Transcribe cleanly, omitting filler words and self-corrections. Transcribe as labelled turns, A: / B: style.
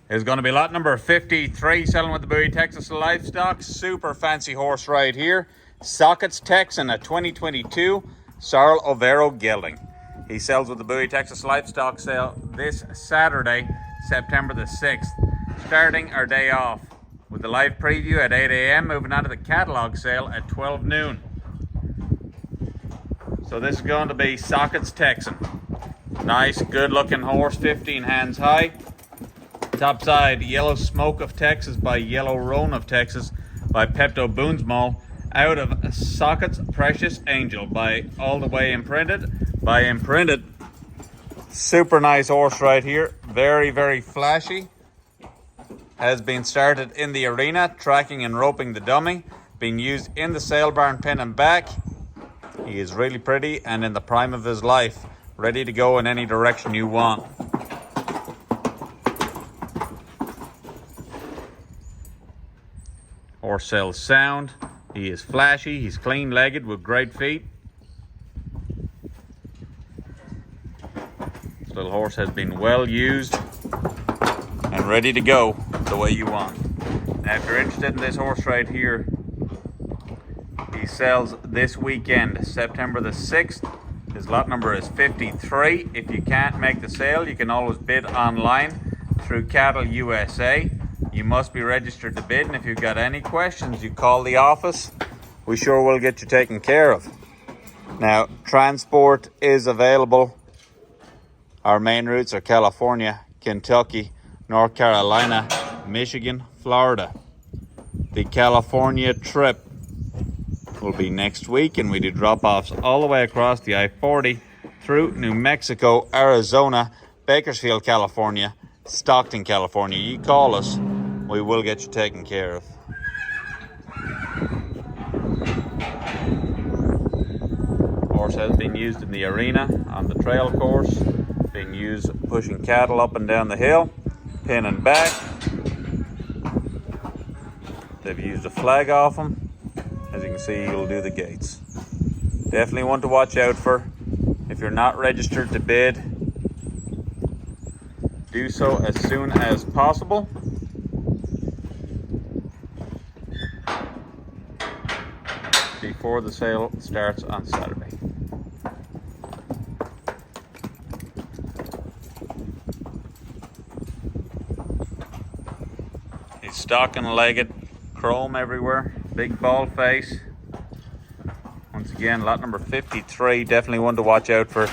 A: is going to be lot number 53, selling with the Bowie Texas Livestock. Super fancy horse right here. 𝐬𝐲𝐝 Texan, a 2022 𝐁𝐢𝐝 gelding. He sells with the Bowie Texas Livestock sale this Saturday, September the 6th. Starting our day off with the live preview at 8 a.m. moving on to the catalog sale at 12 noon. So this is going to be 𝐬𝐲𝐝 Texan. Nice, good looking horse, 15 hands high. Top side, Yellow Smoke of Texas by Yellow Roan of Texas by Pepto Boonsmall. Out of 𝐬𝐲𝐝 Precious Angel by All the Way Imprinted by Imprinted. Super nice horse right here. Very, very flashy. Has been started in the arena, tracking and roping the dummy. Being used in the sale barn, pin and back. He is really pretty and in the prime of his life. Ready to go in any direction you want. Horse sells sound. He is flashy. He's clean-legged with great feet. This little horse has been well used and ready to go the way you want. Now, if you're interested in this horse right here, he sells this weekend, September the 6th. His lot number is 53. If you can't make the sale, you can always bid online through CattleUSA. You must be registered to bid, and if you've got any questions, you call the office. We sure will get you taken care of. Now, transport is available. Our main routes are California, Kentucky, North Carolina, Michigan, Florida. The California trip will be next week, and we do drop-offs all the way across the I-40 through New Mexico, Arizona, Bakersfield, California, Stockton, California. You call us, we will get you taken care of. Horse has been used in the arena, on the trail course, being used pushing cattle up and down the hill, pin and back. They've used a flag off him. As you can see, he'll do the gates. Definitely one to watch out for. If you're not registered to bid, do so as soon as possible. Before the sale starts on Saturday. He's stock and legged, chrome everywhere, big ball face. Once again, lot number 53, definitely one to watch out for.